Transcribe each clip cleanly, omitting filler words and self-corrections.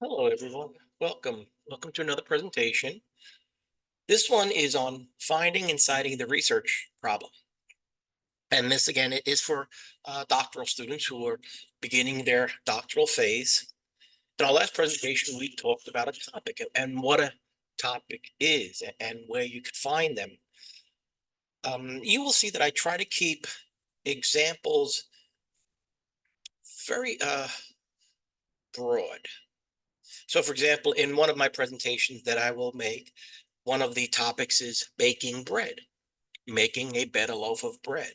Hello, everyone. Welcome to another presentation. This one is on finding and citing the research problem. And this, again, it is for doctoral students who are beginning their doctoral phase. In our last presentation, we talked about a topic and what a topic is and where you could find them. You will see that I try to keep examples very broad. So, for example, in one of my presentations that I will make, one of the topics is baking bread, making a better loaf of bread.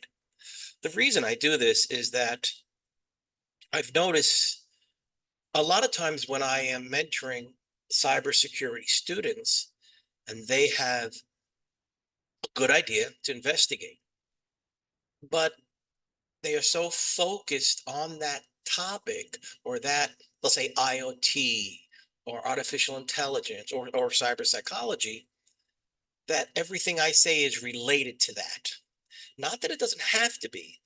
The reason I do this is that I've noticed a lot of times when I am mentoring cybersecurity students and they have a good idea to investigate, but they are so focused on that topic or that, let's say, IoT or artificial intelligence or cyber psychology, that everything I say is related to that. Not that it doesn't have to be,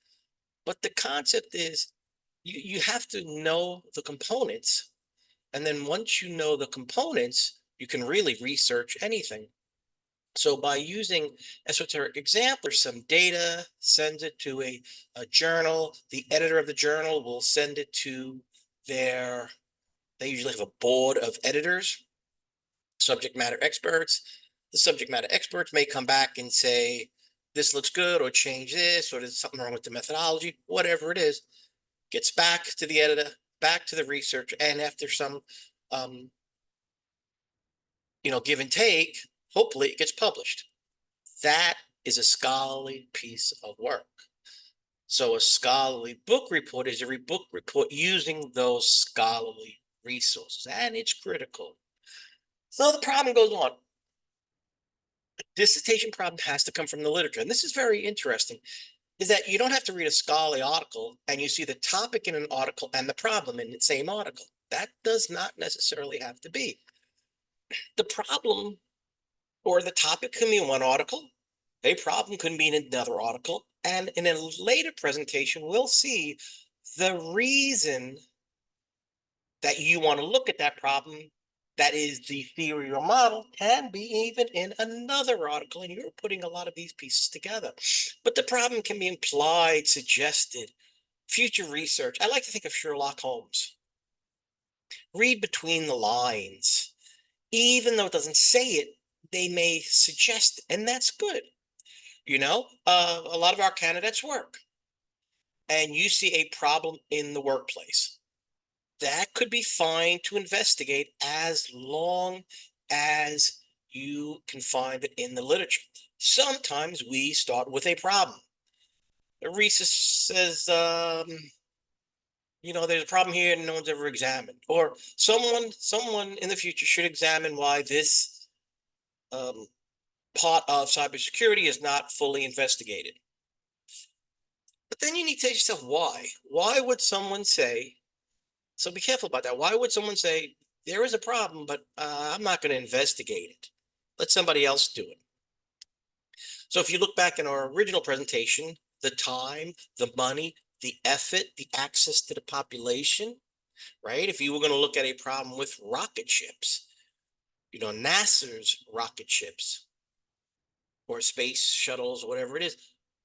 but the concept is you have to know the components. And then once you know the components, you can really research anything. So by using esoteric examples, some data, sends it to a journal. The editor of the journal will send it to their, they usually have a board of editors, subject matter experts. The subject matter experts may come back and say, this looks good, or change this, or there's something wrong with the methodology, whatever it is, gets back to the editor, back to the researcher, and after some um, give and take, hopefully it gets published. That is a scholarly piece of work. So a scholarly book report is a book report using those scholarly resources, and it's critical. So the problem goes on. Dissertation problem has to come from the literature, and this is very interesting. Is that you don't have to read a scholarly article and you see the topic in an article and the problem in the same article. That does not necessarily have to be. The problem or the topic can be in one article, a problem could be in another article, and in a later presentation, we'll see the reason that you want to look at that problem, that is the theory or model, can be even in another article, and you're putting a lot of these pieces together. But the problem can be implied, suggested, future research. I like to think of Sherlock Holmes. Read between the lines. Even though it doesn't say it, they may suggest it, and that's good. A lot of our candidates work, and you see a problem in the workplace. That could be fine to investigate as long as you can find it in the literature. Sometimes we start with a problem. The research says, there's a problem here and no one's ever examined, or someone in the future should examine why this um, part of cybersecurity is not fully investigated. But then you need to ask yourself why. Why would someone say, so be careful about that. Why would someone say, there is a problem, but I'm not going to investigate it? Let somebody else do it. So if you look back in our original presentation, the time, the money, the effort, the access to the population, right? If you were going to look at a problem with rocket ships, NASA's rocket ships or space shuttles, whatever it is,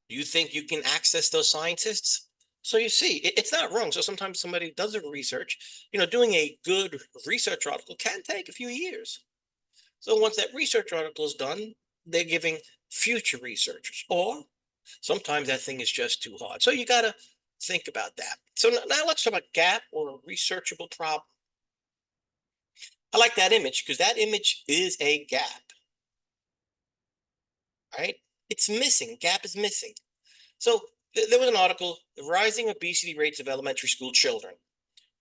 do you think you can access those scientists? So you see, it's not wrong. So sometimes somebody does a research, doing a good research article can take a few years. So once that research article is done, they're giving future researchers, or sometimes that thing is just too hard. So you got to think about that. So now let's talk about gap or a researchable problem. I like that image because that image is a gap, right? It's missing. Gap is missing. So there was an article, the rising obesity rates of elementary school children.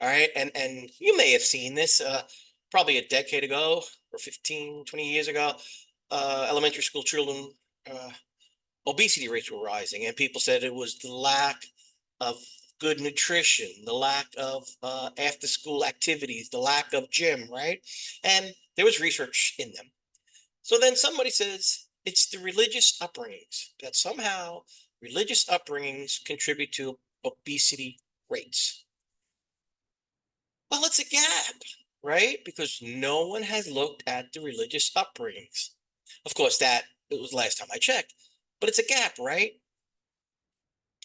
All right. And you may have seen this probably a decade ago or 15, 20 years ago. Elementary school children, uh, obesity rates were rising. And people said it was the lack of good nutrition, the lack of after school activities, the lack of gym, right? And there was research in them. So then somebody says it's the religious upbringings, that somehow religious upbringings contribute to obesity rates. Well, it's a gap. right? Because no one has looked at the religious upbringings. Of course, that it was last time I checked, but it's a gap, right?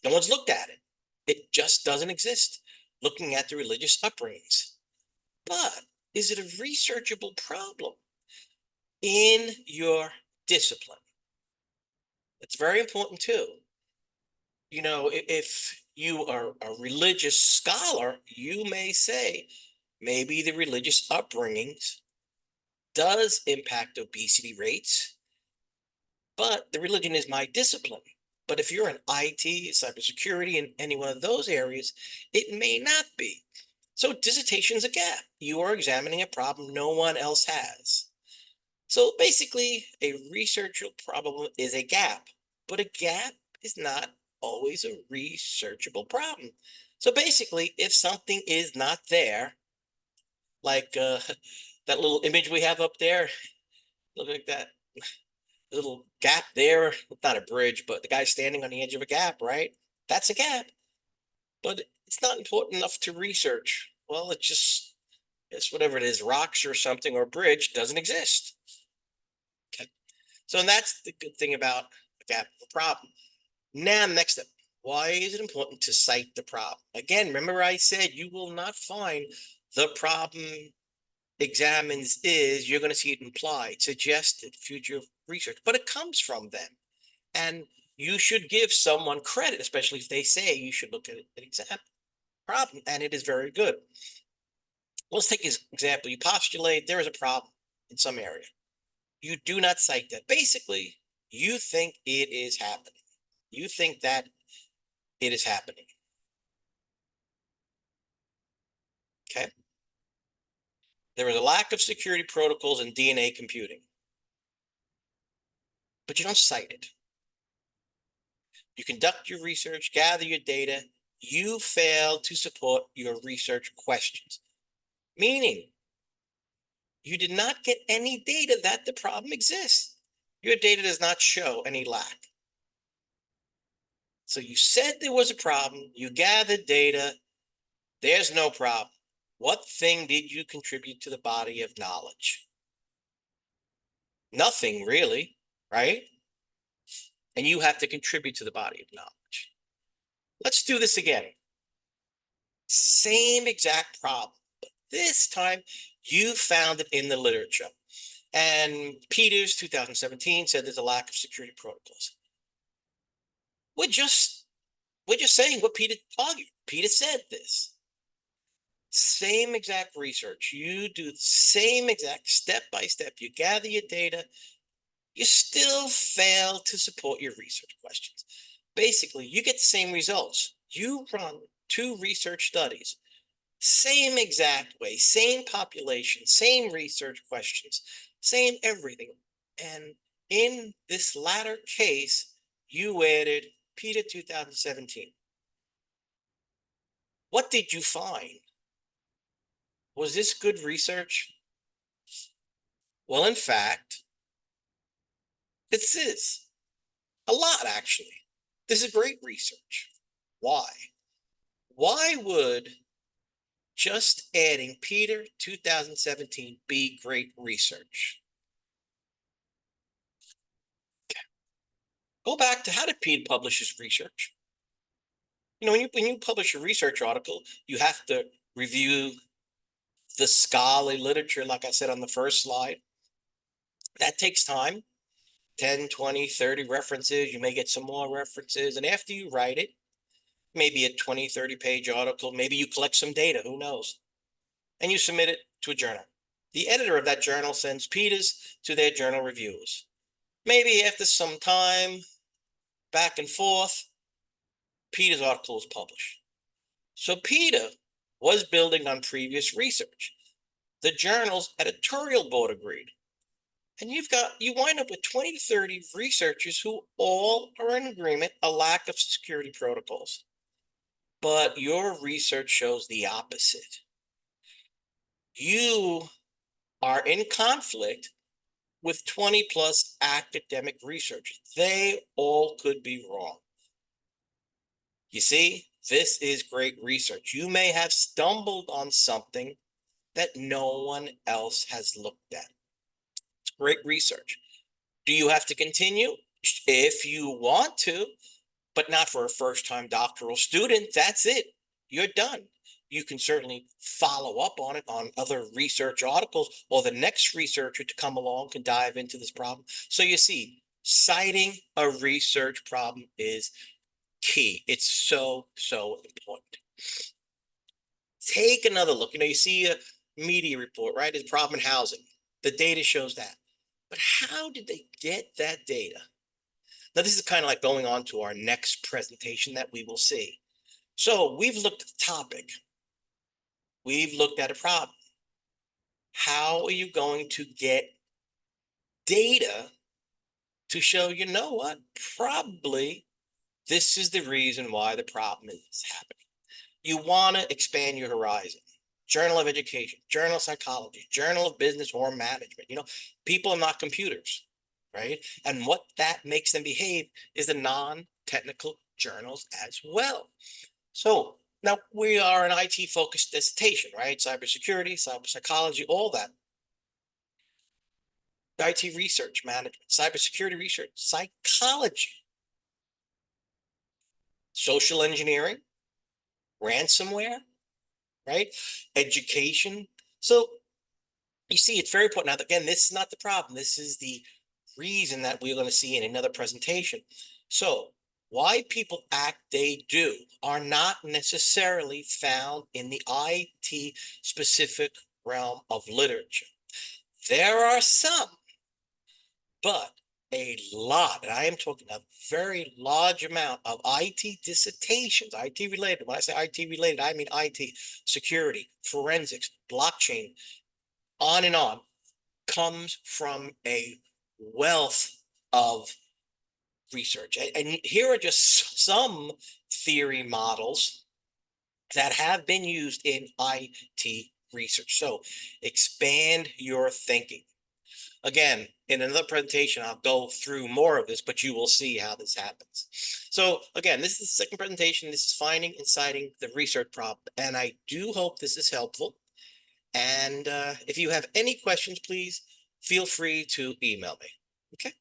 No one's looked at it. It just doesn't exist. Looking at the religious upbringings. But is it a researchable problem in your discipline? It's very important too. If you are a religious scholar, you may say maybe the religious upbringings does impact obesity rates, but the religion is my discipline. But if you're in IT, cybersecurity, in any one of those areas, it may not be. So dissertation's a gap. You are examining a problem no one else has. So basically, a researchable problem is a gap, but a gap is not always a researchable problem. So basically, if something is not there, like that little image we have up there, look like that little gap there, not a bridge, but the guy standing on the edge of a gap, right? That's a gap, but it's not important enough to research. Well, it's whatever it is, rocks or something or bridge doesn't exist. Okay. So and that's the good thing about a gap of a problem. Now, next step. Why is it important to cite the problem? Again, remember I said you will not find the problem examines is, you're going to see it implied, suggested, future research, but it comes from them. And you should give someone credit, especially if they say you should look at an exam problem, and it is very good. Let's take an example. You postulate there is a problem in some area. You do not cite that. Basically, you think it is happening. You think that it is happening. Okay. There is a lack of security protocols in DNA computing, but you don't cite it. You conduct your research, gather your data. You fail to support your research questions, meaning you did not get any data that the problem exists. Your data does not show any lack. So you said there was a problem, you gathered data, there's no problem. What thing did you contribute to the body of knowledge? Nothing really, right? And you have to contribute to the body of knowledge. Let's do this again. Same exact problem, but this time you found it in the literature. And Peters, 2017, said there's a lack of security protocols. We're just saying what Peter argued. Peter said this. Same exact research. You do the same exact step by step. You gather your data. You still fail to support your research questions. Basically, you get the same results. You run 2 research studies, same exact way, same population, same research questions, same everything. And in this latter case, you added Peter 2017. What did you find? Was this good research? Well, in fact, this is a lot, actually. This is great research. Why? Why would just adding Peter 2017 be great research? Go back to how did Peter publish his research? When you publish a research article, you have to review the scholarly literature, like I said on the first slide. That takes time, 10, 20, 30 references. You may get some more references. And after you write it, maybe a 20, 30-page article, maybe you collect some data, who knows? And you submit it to a journal. The editor of that journal sends Peters to their journal reviewers. Maybe after some time, back and forth, Peter's article is published. So Peter was building on previous research. The journal's editorial board agreed. And you wind up with 20 to 30 researchers who all are in agreement, a lack of security protocols. But your research shows the opposite. You are in conflict with 20 plus academic researchers. They all could be wrong. You see, this is great research. You may have stumbled on something that no one else has looked at. It's great research. Do you have to continue? If you want to, but not for a first-time doctoral student. That's it. You're done. You can certainly follow up on it on other research articles, or the next researcher to come along can dive into this problem. So you see, citing a research problem is key. It's so, so important. Take another look. You see a media report, right? It's a problem in housing. The data shows that. But how did they get that data? Now, this is kind of like going on to our next presentation that we will see. So we've looked at the topic. We've looked at a problem. How are you going to get data to show, you know what, probably this is the reason why the problem is happening? You want to expand your horizon. Journal of Education, Journal of Psychology, Journal of Business or Management. People are not computers, right? And what that makes them behave is the non-technical journals as well. So now we are an IT focused dissertation, right? Cybersecurity, cyber psychology, all that. IT research management, cybersecurity research, psychology, social engineering, ransomware, right? Education. So you see, it's very important. Now, again, this is not the problem. This is the reason that we're going to see in another presentation. So why people act they do are not necessarily found in the IT specific realm of literature. There are some, but a lot, and I am talking a very large amount of IT dissertations, IT related. When I say IT related, I mean IT, security, forensics, blockchain, on and on, comes from a wealth of research. And here are just some theory models that have been used in IT research. So expand your thinking. Again, in another presentation, I'll go through more of this, but you will see how this happens. So again, this is the second presentation. This is finding and citing the research problem. And I do hope this is helpful. And if you have any questions, please feel free to email me. Okay.